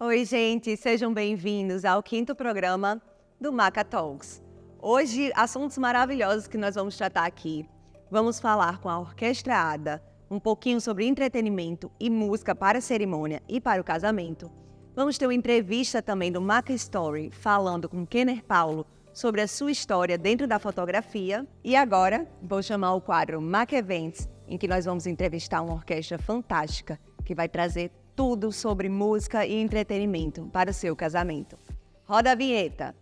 Oi, gente, sejam bem-vindos ao 5º programa do Maca Talks. Hoje, assuntos maravilhosos que nós vamos tratar aqui. Vamos falar com a Orquestra Ada um pouquinho sobre entretenimento e música para a cerimônia e para o casamento. Vamos ter uma entrevista também do Maca Story, falando com Kenner Paulo sobre a sua história dentro da fotografia. E agora, vou chamar o quadro Maca Events, em que nós vamos entrevistar uma orquestra fantástica que vai trazer tudo sobre música e entretenimento para o seu casamento. Roda a vinheta!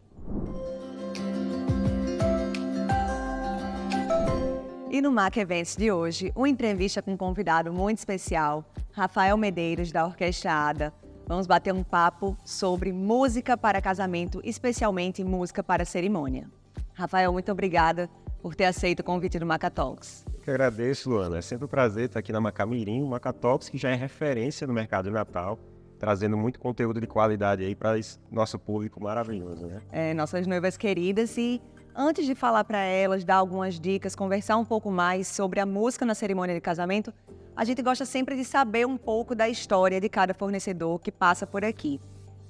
E no Maca Events de hoje, uma entrevista com um convidado muito especial, Rafael Medeiros, da Orquestra Ada. Vamos bater um papo sobre música para casamento, especialmente música para cerimônia. Rafael, muito obrigada por ter aceito o convite do Maca Talks. Eu que agradeço, Luana. É sempre um prazer estar aqui na Macamirim, o Maca Talks, que já é referência no mercado de Natal, trazendo muito conteúdo de qualidade aí para esse nosso público maravilhoso, né? Nossas noivas queridas, e antes de falar para elas, dar algumas dicas, conversar um pouco mais sobre a música na cerimônia de casamento, a gente gosta sempre de saber um pouco da história de cada fornecedor que passa por aqui.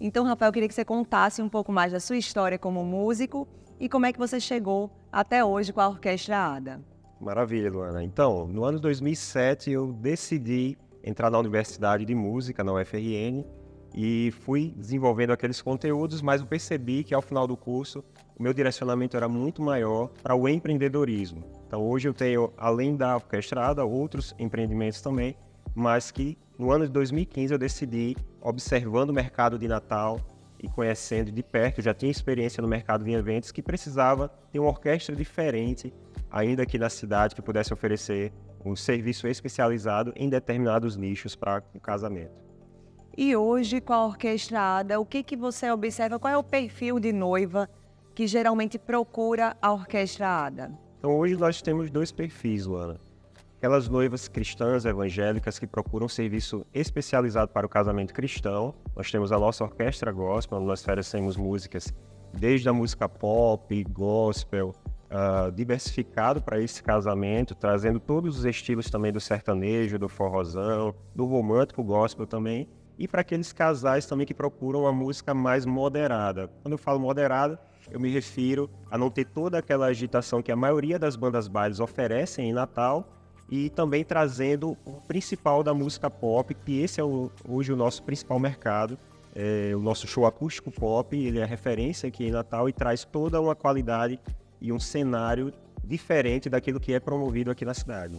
Então, Rafael, eu queria que você contasse um pouco mais da sua história como músico e como é que você chegou até hoje com a Orquestra Ada. Maravilha, Luana. Então, no ano 2007, eu decidi entrar na Universidade de Música, na UFRN, e fui desenvolvendo aqueles conteúdos, mas eu percebi que ao final do curso, o meu direcionamento era muito maior para o empreendedorismo. Então hoje eu tenho, além da Orquestra Ada, outros empreendimentos também, mas que no ano de 2015 eu decidi, observando o mercado de Natal e conhecendo de perto, eu já tinha experiência no mercado de eventos, que precisava ter uma orquestra diferente, ainda aqui na cidade, que pudesse oferecer um serviço especializado em determinados nichos para o casamento. E hoje, com a Orquestra Ada, o que você observa? Qual é o perfil de noiva que geralmente procura a Orquestra Ada? Então hoje nós temos dois perfis, Luana. Aquelas noivas cristãs evangélicas que procuram um serviço especializado para o casamento cristão. Nós temos a nossa Orquestra Gospel, onde nós oferecemos músicas desde a música pop, gospel, diversificado para esse casamento, trazendo todos os estilos também do sertanejo, do forrozão, do romântico gospel também. E para aqueles casais também que procuram uma música mais moderada. Quando eu falo moderada, eu me refiro a não ter toda aquela agitação que a maioria das bandas bailes oferecem em Natal, e também trazendo o principal da música pop, que esse é hoje o nosso principal mercado. O nosso show acústico pop, ele é referência aqui em Natal e traz toda uma qualidade e um cenário diferente daquilo que é promovido aqui na cidade.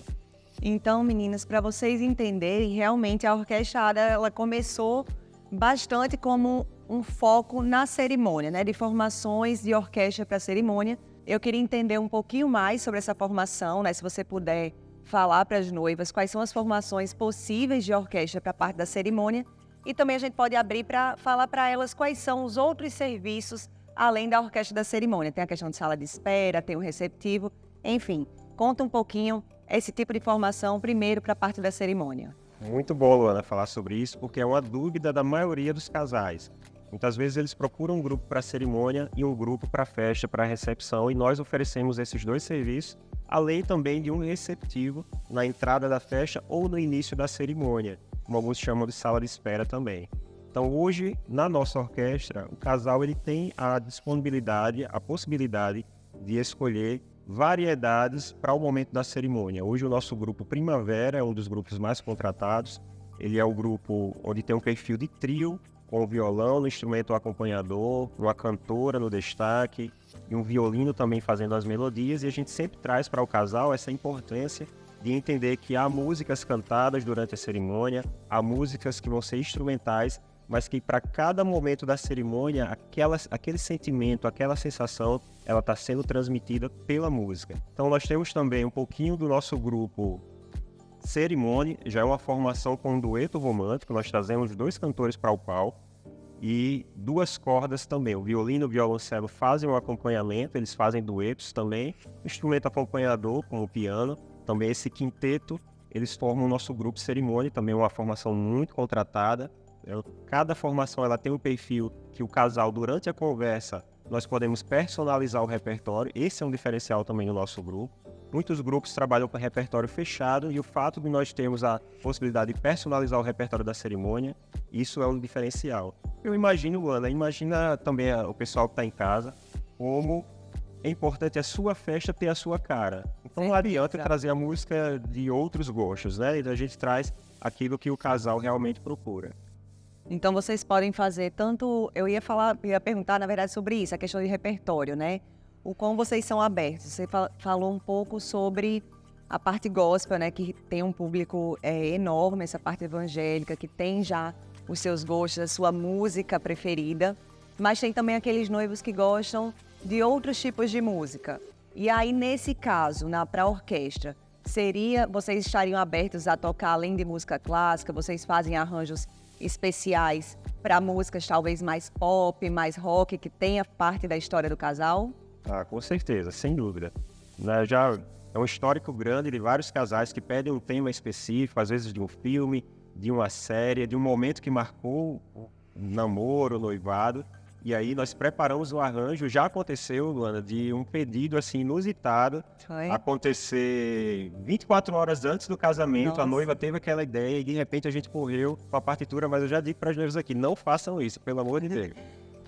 Então, meninas, para vocês entenderem, realmente a Orquestra Ada, ela começou bastante como um foco na cerimônia, né? De formações de orquestra para cerimônia. Eu queria entender um pouquinho mais sobre essa formação, né? Se você puder falar para as noivas quais são as formações possíveis de orquestra para a parte da cerimônia. E também a gente pode abrir para falar para elas quais são os outros serviços além da orquestra da cerimônia. Tem a questão de sala de espera, tem o receptivo, enfim. Conta um pouquinho esse tipo de formação primeiro para a parte da cerimônia. Muito bom, Luana, falar sobre isso, porque é uma dúvida da maioria dos casais. Muitas vezes eles procuram um grupo para a cerimônia e um grupo para a festa, para a recepção, e nós oferecemos esses dois serviços, além também de um receptivo na entrada da festa ou no início da cerimônia, como alguns chamam de sala de espera também. Então hoje, na nossa orquestra, o casal ele tem a disponibilidade, a possibilidade de escolher variedades para o momento da cerimônia. Hoje o nosso grupo Primavera é um dos grupos mais contratados. Ele é o grupo onde tem um perfil de trio, com o violão no instrumento acompanhador, uma cantora no destaque e um violino também fazendo as melodias. E a gente sempre traz para o casal essa importância de entender que há músicas cantadas durante a cerimônia, há músicas que vão ser instrumentais, mas que para cada momento da cerimônia, aquele sentimento, aquela sensação, ela está sendo transmitida pela música. Então nós temos também um pouquinho do nosso grupo cerimônia, já é uma formação com um dueto romântico, nós trazemos 2 cantores para o palco e 2 cordas também. O violino e o violoncelo fazem um acompanhamento, eles fazem duetos também, instrumento acompanhador como o piano, também esse quinteto, eles formam o nosso grupo cerimônia, também uma formação muito contratada. Cada formação ela tem um perfil que o casal, durante a conversa, nós podemos personalizar o repertório. Esse é um diferencial também do nosso grupo. Muitos grupos trabalham com repertório fechado e o fato de nós termos a possibilidade de personalizar o repertório da cerimônia, isso é um diferencial. Eu imagino, Ana, imagina também o pessoal que está em casa, como é importante a sua festa ter a sua cara. Então não adianta trazer a música de outros gostos, né? Então a gente traz aquilo que o casal realmente procura. Então vocês podem fazer tanto, ia perguntar na verdade sobre isso, a questão de repertório, né? O como vocês são abertos. Você falou um pouco sobre a parte gospel, né? Que tem um público enorme, essa parte evangélica, que tem já os seus gostos, a sua música preferida. Mas tem também aqueles noivos que gostam de outros tipos de música. E aí, nesse caso, para a orquestra, vocês estariam abertos a tocar além de música clássica? Vocês fazem arranjos especiais para músicas talvez mais pop, mais rock, que tenha parte da história do casal? Ah, com certeza, sem dúvida. Né, já é um histórico grande de vários casais que pedem um tema específico, às vezes de um filme, de uma série, de um momento que marcou o namoro, o noivado. E aí nós preparamos o arranjo. Já aconteceu, Luana, de um pedido assim inusitado acontecer 24 horas antes do casamento. Nossa. A noiva teve aquela ideia e de repente a gente correu com a partitura, mas eu já digo para as noivas aqui, não façam isso, pelo amor de Deus.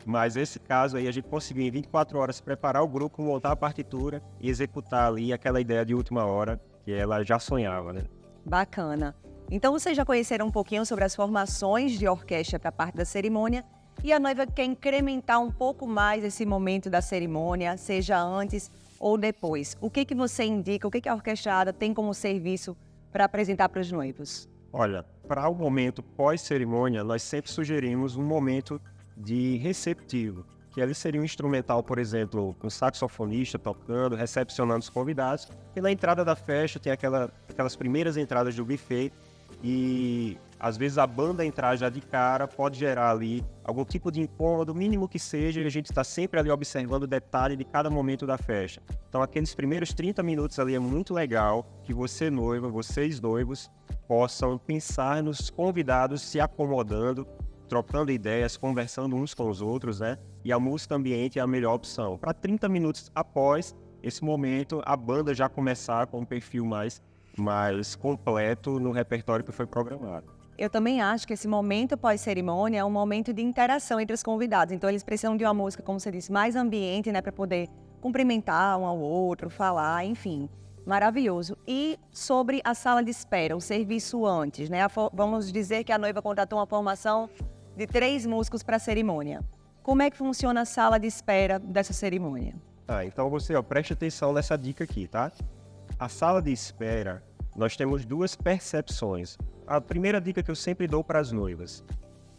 Mas esse caso aí a gente conseguiu em 24 horas preparar o grupo, montar a partitura e executar ali aquela ideia de última hora que ela já sonhava, né? Bacana. Então vocês já conheceram um pouquinho sobre as formações de orquestra para a parte da cerimônia. E a noiva quer incrementar um pouco mais esse momento da cerimônia, seja antes ou depois. O que você indica, o que a orquestrada tem como serviço para apresentar para os noivos? Olha, para o momento pós-cerimônia, nós sempre sugerimos um momento de receptivo, que ali seria um instrumental, por exemplo, um saxofonista tocando, recepcionando os convidados. E na entrada da festa tem aquelas primeiras entradas do buffet e às vezes a banda entrar já de cara pode gerar ali algum tipo de incômodo, mínimo que seja, e a gente está sempre ali observando o detalhe de cada momento da festa. Então aqueles primeiros 30 minutos ali é muito legal que você noiva, vocês noivos, possam pensar nos convidados se acomodando, trocando ideias, conversando uns com os outros, né? E a música ambiente é a melhor opção. Para 30 minutos após esse momento, a banda já começar com um perfil mais completo no repertório que foi programado. Eu também acho que esse momento pós-cerimônia é um momento de interação entre os convidados. Então, eles precisam de uma música, como você disse, mais ambiente, né? Para poder cumprimentar um ao outro, falar, enfim. Maravilhoso. E sobre a sala de espera, o serviço antes, né? Vamos dizer que a noiva contratou uma formação de 3 músicos para a cerimônia. Como é que funciona a sala de espera dessa cerimônia? Então você preste atenção nessa dica aqui, tá? A sala de espera, nós temos 2 percepções. A primeira dica que eu sempre dou para as noivas.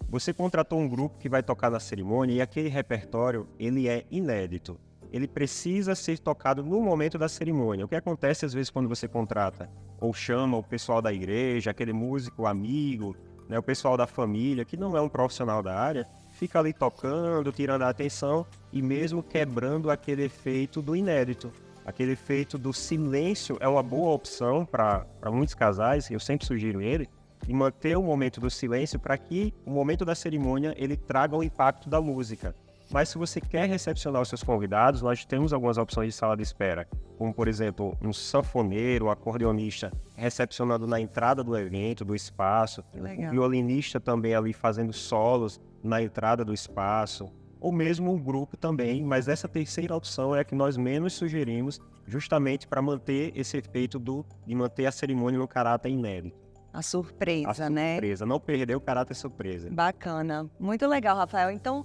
Você contratou um grupo que vai tocar na cerimônia e aquele repertório, ele é inédito. Ele precisa ser tocado no momento da cerimônia. O que acontece às vezes quando você contrata ou chama o pessoal da igreja, aquele músico amigo, né, o pessoal da família, que não é um profissional da área, fica ali tocando, tirando a atenção e mesmo quebrando aquele efeito do inédito. Aquele efeito do silêncio é uma boa opção para muitos casais, eu sempre sugiro ele, e manter o momento do silêncio para que o momento da cerimônia ele traga o impacto da música. Mas se você quer recepcionar os seus convidados, nós temos algumas opções de sala de espera, como por exemplo, um sanfoneiro, um acordeonista recepcionando na entrada do evento, do espaço, um violinista também ali fazendo solos na entrada do espaço, ou mesmo um grupo também, mas essa terceira opção é a que nós menos sugerimos, justamente para manter esse efeito de manter a cerimônia no caráter inédito. A surpresa, né? Não perder o caráter surpresa. Bacana. Muito legal, Rafael. Então,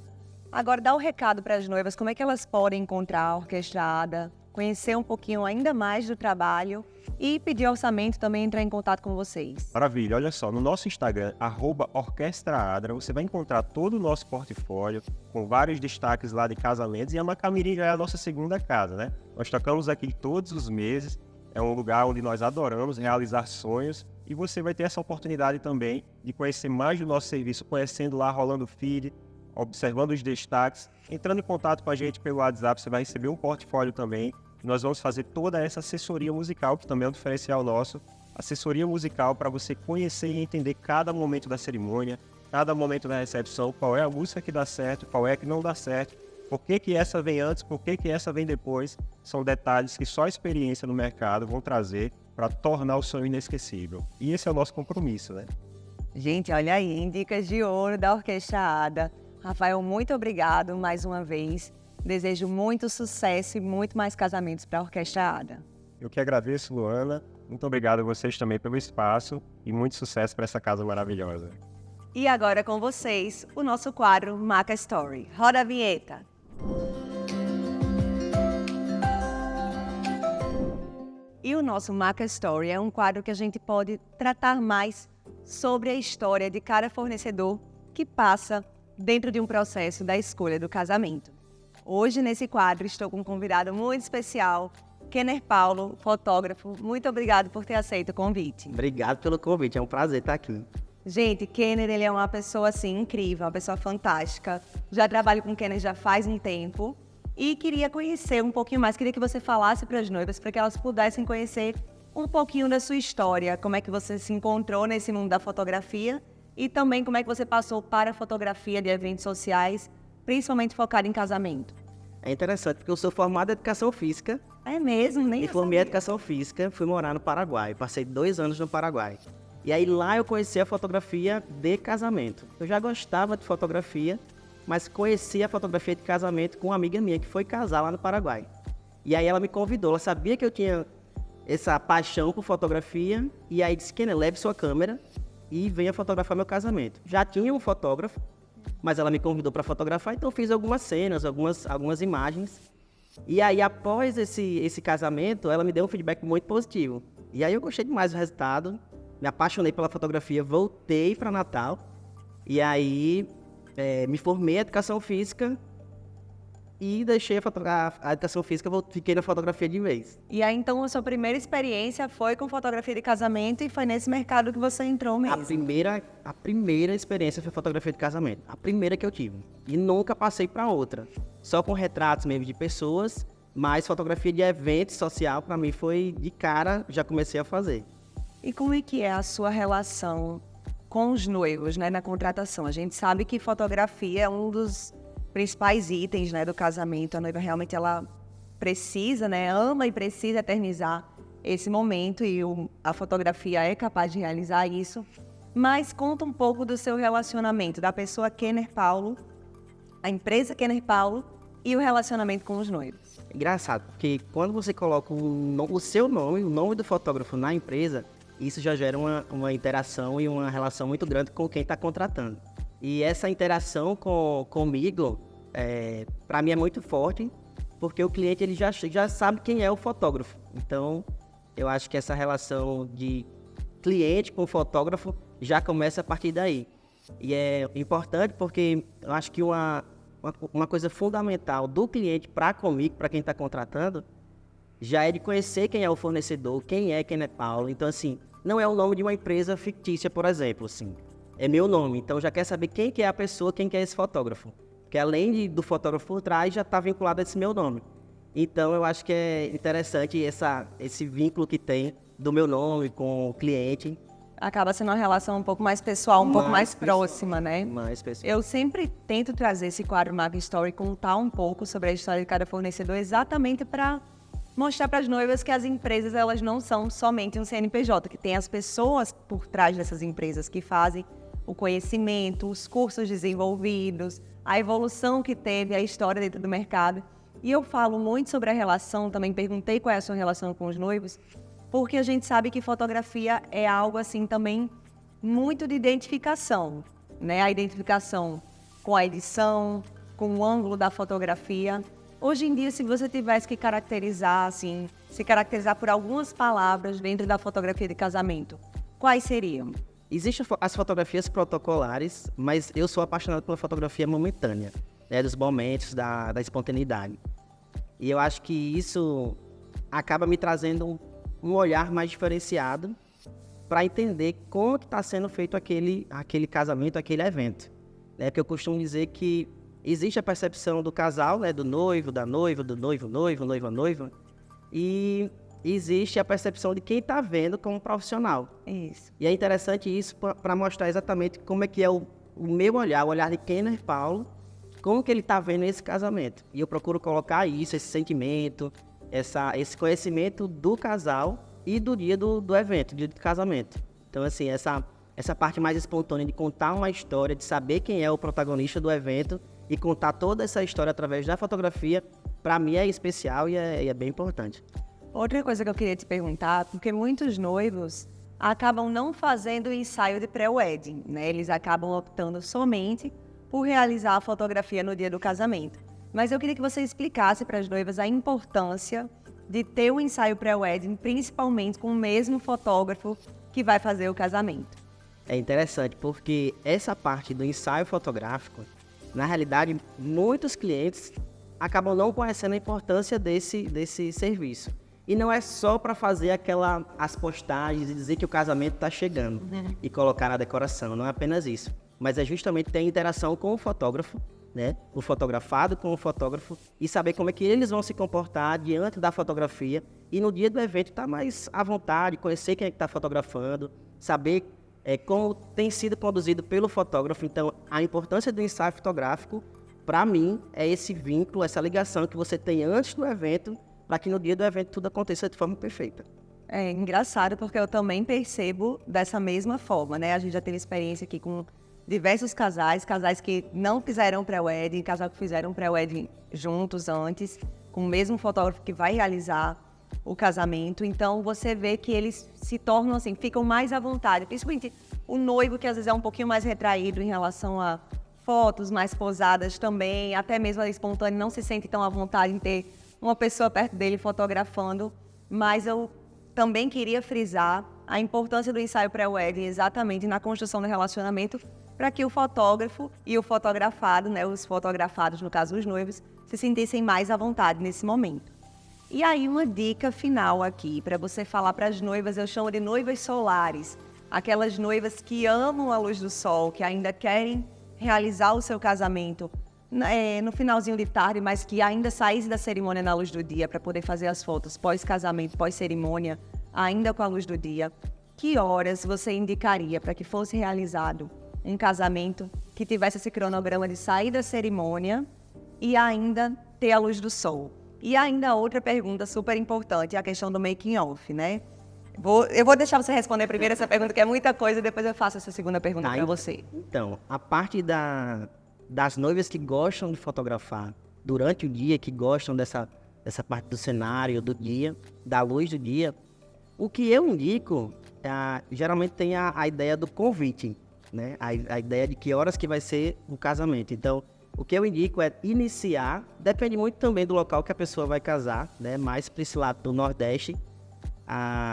agora dá um recado para as noivas, como é que elas podem encontrar a orquestrada, conhecer um pouquinho ainda mais do trabalho e pedir orçamento também, entrar em contato com vocês. Maravilha, olha só, no nosso Instagram, @orquestraadra, você vai encontrar todo o nosso portfólio, com vários destaques lá de casamentos, e a Macamirim já é a nossa segunda casa, né? Nós tocamos aqui todos os meses, é um lugar onde nós adoramos realizar sonhos, e você vai ter essa oportunidade também de conhecer mais do nosso serviço, conhecendo lá, rolando feed, observando os destaques, entrando em contato com a gente pelo WhatsApp, você vai receber um portfólio também. Nós vamos fazer toda essa assessoria musical, que também é um diferencial nosso, assessoria musical para você conhecer e entender cada momento da cerimônia, cada momento da recepção, qual é a música que dá certo, qual é a que não dá certo, por que essa vem antes, por que essa vem depois. São detalhes que só a experiência no mercado vão trazer para tornar o sonho inesquecível. E esse é o nosso compromisso, né? Gente, olha aí, dicas de ouro da Orquestra Ada. Rafael, muito obrigado mais uma vez. Desejo muito sucesso e muito mais casamentos para a Orquestra Ada. Eu que agradeço, Luana. Muito obrigado a vocês também pelo espaço e muito sucesso para essa casa maravilhosa. E agora com vocês, o nosso quadro Maca Story. Roda a vinheta. E o nosso Maca Story é um quadro que a gente pode tratar mais sobre a história de cada fornecedor que passa dentro de um processo da escolha do casamento. Hoje, nesse quadro, estou com um convidado muito especial, Kenner Paulo, fotógrafo. Muito obrigado por ter aceito o convite. Obrigado pelo convite, é um prazer estar aqui. Gente, Kenner, ele é uma pessoa, assim, incrível, uma pessoa fantástica. Já trabalho com o Kenner já faz um tempo e queria conhecer um pouquinho mais, queria que você falasse para as noivas, para que elas pudessem conhecer um pouquinho da sua história, como é que você se encontrou nesse mundo da fotografia e também como é que você passou para a fotografia de eventos sociais, principalmente focado em casamento. É interessante porque eu sou formado em Educação Física. É mesmo? Nem Me formei em Educação Física, fui morar no Paraguai, passei 2 anos no Paraguai. E aí lá eu conheci a fotografia de casamento. Eu já gostava de fotografia, mas conheci a fotografia de casamento com uma amiga minha que foi casar lá no Paraguai. E aí ela me convidou, ela sabia que eu tinha essa paixão por fotografia, e aí disse, Kenner, leve sua câmera e venha fotografar meu casamento. Já tinha um fotógrafo, mas ela me convidou para fotografar, então eu fiz algumas cenas, algumas imagens. E aí, após esse casamento, ela me deu um feedback muito positivo. E aí eu gostei demais do resultado, me apaixonei pela fotografia, voltei para Natal, e aí me formei em Educação Física e deixei a Educação Física, fiquei na fotografia de vez. E aí, então, a sua primeira experiência foi com fotografia de casamento e foi nesse mercado que você entrou mesmo? A primeira experiência foi fotografia de casamento. A primeira que eu tive. E nunca passei para outra. Só com retratos mesmo de pessoas, mas fotografia de evento social, para mim, foi de cara, já comecei a fazer. E como é que é a sua relação com os noivos, né, na contratação? A gente sabe que fotografia é um dos principais itens, né, do casamento. A noiva realmente ela precisa, né, ama e precisa eternizar esse momento e a fotografia é capaz de realizar isso. Mas conta um pouco do seu relacionamento, da pessoa Kenner Paulo, a empresa Kenner Paulo e o relacionamento com os noivos. É engraçado, porque quando você coloca o seu nome, o nome do fotógrafo na empresa, isso já gera uma interação e uma relação muito grande com quem está contratando. E essa interação comigo, para mim é muito forte, porque o cliente ele já sabe quem é o fotógrafo. Então, eu acho que essa relação de cliente com fotógrafo já começa a partir daí. E é importante porque eu acho que uma coisa fundamental do cliente para comigo, para quem está contratando, já é de conhecer quem é o fornecedor, quem é Kenner Paulo. Então, assim, não é o nome de uma empresa fictícia, por exemplo, assim. É meu nome, então já quer saber quem que é a pessoa, quem que é esse fotógrafo. Porque além do fotógrafo por trás, já está vinculado a esse meu nome. Então eu acho que é interessante esse vínculo que tem do meu nome com o cliente. Acaba sendo uma relação um pouco mais pessoal, pouco mais próxima, né? Mais pessoal. Eu sempre tento trazer esse quadro Maca Story, contar um pouco sobre a história de cada fornecedor, exatamente para mostrar para as noivas que as empresas elas não são somente um CNPJ, que tem as pessoas por trás dessas empresas que fazem o conhecimento, os cursos desenvolvidos, a evolução que teve, a história dentro do mercado. E eu falo muito sobre a relação, também perguntei qual é a sua relação com os noivos, porque a gente sabe que fotografia é algo assim também muito de identificação, né? A identificação com a edição, com o ângulo da fotografia. Hoje em dia, se você tivesse que caracterizar, assim, se caracterizar por algumas palavras dentro da fotografia de casamento, quais seriam? Existem as fotografias protocolares, mas eu sou apaixonado pela fotografia momentânea, né, dos momentos, da espontaneidade. E eu acho que isso acaba me trazendo um olhar mais diferenciado para entender como que está sendo feito aquele casamento, aquele evento. Né? Porque eu costumo dizer que existe a percepção do casal, né, do noivo, da noiva, do noivo, noiva, e existe a percepção de quem está vendo como profissional. Isso. E é interessante isso para mostrar exatamente como é que é o meu olhar, o olhar de Kenner Paulo, como que ele está vendo esse casamento. E eu procuro colocar isso, esse sentimento, esse conhecimento do casal e do dia do evento, dia do casamento. Então, assim, essa parte mais espontânea de contar uma história, de saber quem é o protagonista do evento e contar toda essa história através da fotografia, para mim é especial e é bem importante. Outra coisa que eu queria te perguntar, porque muitos noivos acabam não fazendo o ensaio de pré-wedding, né? Eles acabam optando somente por realizar a fotografia no dia do casamento. Mas eu queria que você explicasse para as noivas a importância de ter o ensaio pré-wedding, principalmente com o mesmo fotógrafo que vai fazer o casamento. É interessante porque essa parte do ensaio fotográfico, na realidade, muitos clientes acabam não conhecendo a importância desse serviço. E não é só para fazer as postagens e dizer que o casamento está chegando e colocar na decoração, não é apenas isso. Mas é justamente ter interação com o fotógrafo, né? O fotografado com o fotógrafo e saber como é que eles vão se comportar diante da fotografia e no dia do evento estar mais à vontade, conhecer quem é que está fotografando, saber como tem sido conduzido pelo fotógrafo. Então, a importância do ensaio fotográfico, para mim, é esse vínculo, essa ligação que você tem antes do evento, para que no dia do evento tudo aconteça de forma perfeita. É engraçado porque eu também percebo dessa mesma forma, né? A gente já teve experiência aqui com diversos casais que não fizeram pré-wedding, casal que fizeram pré-wedding juntos antes, com o mesmo fotógrafo que vai realizar o casamento. Então, você vê que eles se tornam assim, ficam mais à vontade. Principalmente o noivo, que às vezes é um pouquinho mais retraído em relação a fotos mais posadas também, até mesmo a espontânea, não se sente tão à vontade em ter uma pessoa perto dele fotografando. Mas eu também queria frisar a importância do ensaio pré-wedding exatamente na construção do relacionamento, para que o fotógrafo e o fotografado, né, os fotografados, no caso os noivos, se sentissem mais à vontade nesse momento. E aí uma dica final aqui, para você falar para as noivas, eu chamo de noivas solares, aquelas noivas que amam a luz do sol, que ainda querem realizar o seu casamento no finalzinho de tarde, mas que ainda saísse da cerimônia na luz do dia para poder fazer as fotos pós-casamento, pós-cerimônia, ainda com a luz do dia. Que horas você indicaria para que fosse realizado um casamento que tivesse esse cronograma de sair da cerimônia e ainda ter a luz do sol? E ainda outra pergunta super importante, a questão do making off, né? Eu vou deixar você responder primeiro essa pergunta, que é muita coisa, e depois eu faço essa segunda pergunta para você. Então, a parte das noivas que gostam de fotografar durante o dia, que gostam dessa parte do cenário do dia, da luz do dia, o que eu indico, geralmente tem a ideia do convite, né? A ideia de que horas que vai ser o casamento. Então, o que eu indico é iniciar, depende muito também do local que a pessoa vai casar, né? Mais para esse lado do Nordeste,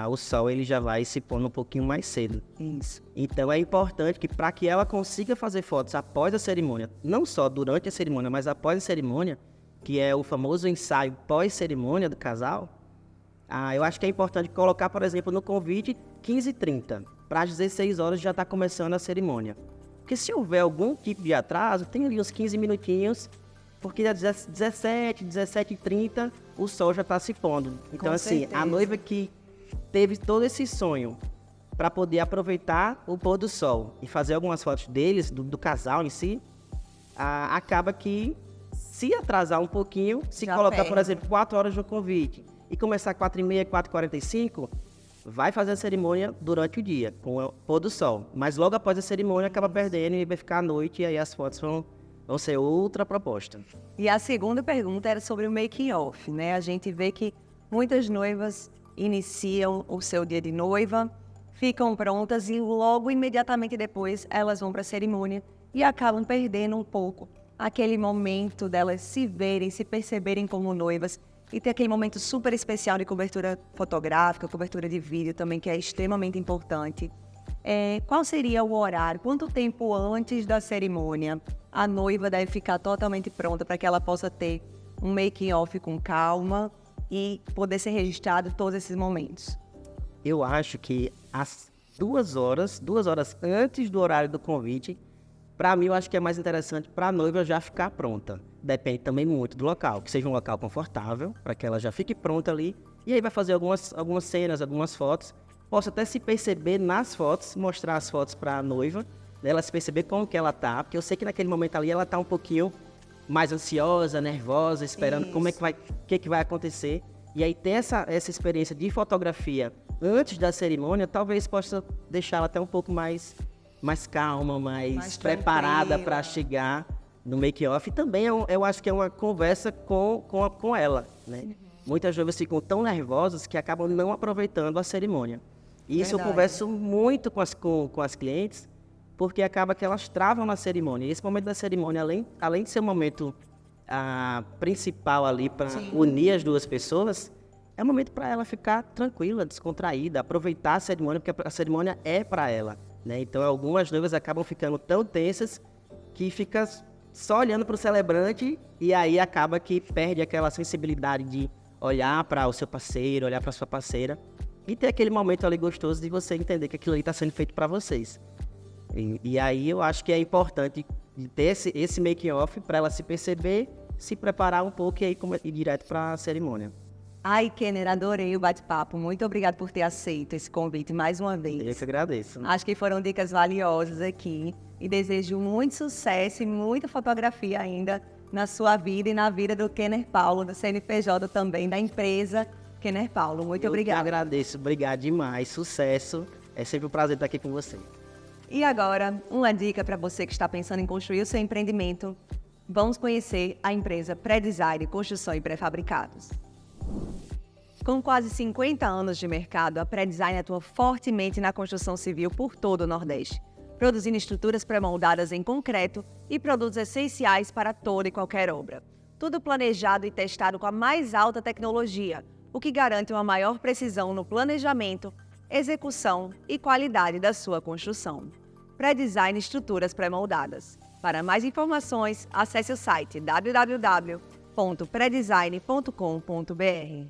o sol ele já vai se pondo um pouquinho mais cedo. Isso. Então é importante que para que ela consiga fazer fotos após a cerimônia, não só durante a cerimônia, mas após a cerimônia, que é o famoso ensaio pós-cerimônia do casal, eu acho que é importante colocar, por exemplo, no convite 15h30, para às 16 horas já está começando a cerimônia. Porque se houver algum tipo de atraso, tem ali uns 15 minutinhos, porque às 17h30 o sol já está se pondo. Então, assim, a noiva que teve todo esse sonho para poder aproveitar o pôr do sol e fazer algumas fotos deles, do casal em si, acaba que, se atrasar um pouquinho, se já colocar, por exemplo, 4 horas no convite e começar 4h30, 4h45, vai fazer a cerimônia durante o dia, com o pôr do sol. Mas logo após a cerimônia acaba perdendo e vai ficar à noite, e aí as fotos vão ser outra proposta. E a segunda pergunta era sobre o making off, né? A gente vê que muitas noivas iniciam o seu dia de noiva, ficam prontas e logo, imediatamente depois, elas vão para a cerimônia e acabam perdendo um pouco aquele momento delas se verem, se perceberem como noivas e ter aquele momento super especial de cobertura fotográfica, cobertura de vídeo também, que é extremamente importante. Qual seria o horário? Quanto tempo antes da cerimônia a noiva deve ficar totalmente pronta para que ela possa ter um making off com calma e poder ser registrado todos esses momentos? Eu acho que às 2 horas antes do horário do convite, para mim eu acho que é mais interessante para a noiva já ficar pronta. Depende também muito do local, que seja um local confortável, para que ela já fique pronta ali, e aí vai fazer algumas cenas, algumas fotos. Posso até se perceber nas fotos, mostrar as fotos para a noiva, ela se perceber como que ela tá, porque eu sei que naquele momento ali ela tá um pouquinho mais ansiosa, nervosa, esperando como é que vai, o que vai acontecer. E aí ter essa experiência de fotografia antes da cerimônia, talvez possa deixá-la até um pouco mais mais calma, Mais preparada tranquila. para chegar no make-off. E também eu acho que é uma conversa com ela, né? Muitas vezes ficam tão nervosas que acabam não aproveitando a cerimônia. E isso eu Verdade. converso muito com as clientes, porque acaba que elas travam na cerimônia. E esse momento da cerimônia, além de ser um momento principal ali para unir as duas pessoas, é um momento para ela ficar tranquila, descontraída, aproveitar a cerimônia, porque a cerimônia é para ela, né? Então, algumas noivas acabam ficando tão tensas que fica só olhando para o celebrante e aí acaba que perde aquela sensibilidade de olhar para o seu parceiro, olhar para sua parceira e ter aquele momento ali gostoso de você entender que aquilo ali está sendo feito para vocês. E aí eu acho que é importante ter esse making-off para ela se perceber, se preparar um pouco e aí ir direto para a cerimônia. Ai, Kenner, adorei o bate-papo. Muito obrigada por ter aceito esse convite mais uma Eu vez. que agradeço. Acho que foram dicas valiosas aqui e desejo muito sucesso e muita fotografia ainda na sua vida e na vida do Kenner Paulo, do CNPJ também, da empresa Kenner Paulo. Muito Eu que obrigada. agradeço, obrigado demais, sucesso. É sempre um prazer estar aqui com você. E agora, uma dica para você que está pensando em construir o seu empreendimento. Vamos conhecer a empresa Pré-Design Construção e Pré-Fabricados. Com quase 50 anos de mercado, a Pré-Design atua fortemente na construção civil por todo o Nordeste, produzindo estruturas pré-moldadas em concreto e produtos essenciais para toda e qualquer obra. Tudo planejado e testado com a mais alta tecnologia, o que garante uma maior precisão no planejamento, execução e qualidade da sua construção. Pré-Design Estruturas Pré-Moldadas. Para mais informações, acesse o site www.predesign.com.br.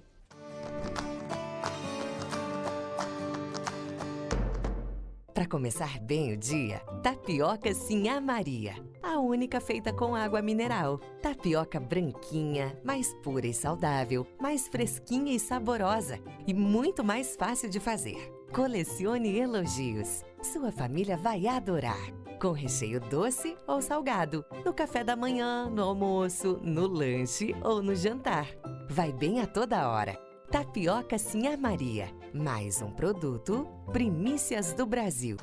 Para começar bem o dia, tapioca Sinhá Maria. A única feita com água mineral. Tapioca branquinha, mais pura e saudável, mais fresquinha e saborosa e muito mais fácil de fazer. Colecione elogios. Sua família vai adorar. Com recheio doce ou salgado. No café da manhã, no almoço, no lanche ou no jantar. Vai bem a toda hora. Tapioca Sinhá Maria. Mais um produto Primícias do Brasil.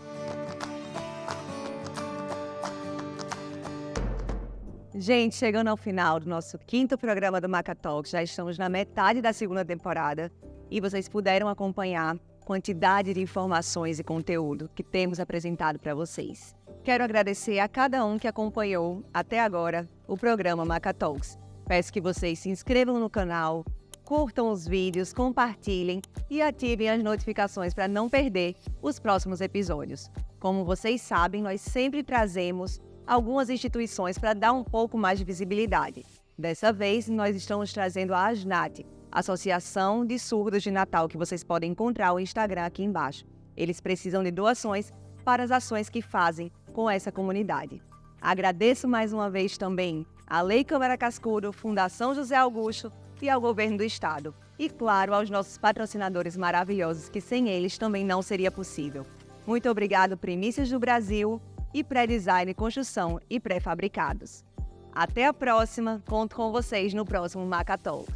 Gente, chegando ao final do nosso 5º programa do Maca Talks, já estamos na metade da 2ª temporada e vocês puderam acompanhar a quantidade de informações e conteúdo que temos apresentado para vocês. Quero agradecer a cada um que acompanhou até agora o programa Maca Talks. Peço que vocês se inscrevam no canal, curtam os vídeos, compartilhem e ativem as notificações para não perder os próximos episódios. Como vocês sabem, nós sempre trazemos algumas instituições para dar um pouco mais de visibilidade. Dessa vez, nós estamos trazendo a ASNAT, Associação de Surdos de Natal, que vocês podem encontrar o Instagram aqui embaixo. Eles precisam de doações para as ações que fazem com essa comunidade. Agradeço mais uma vez também à Lei Câmara Cascudo, Fundação José Augusto e ao Governo do Estado. E, claro, aos nossos patrocinadores maravilhosos, que sem eles também não seria possível. Muito obrigado, Primícias do Brasil e Pré-Design Construção e Pré-Fabricados. Até a próxima, conto com vocês no próximo Maca Talks.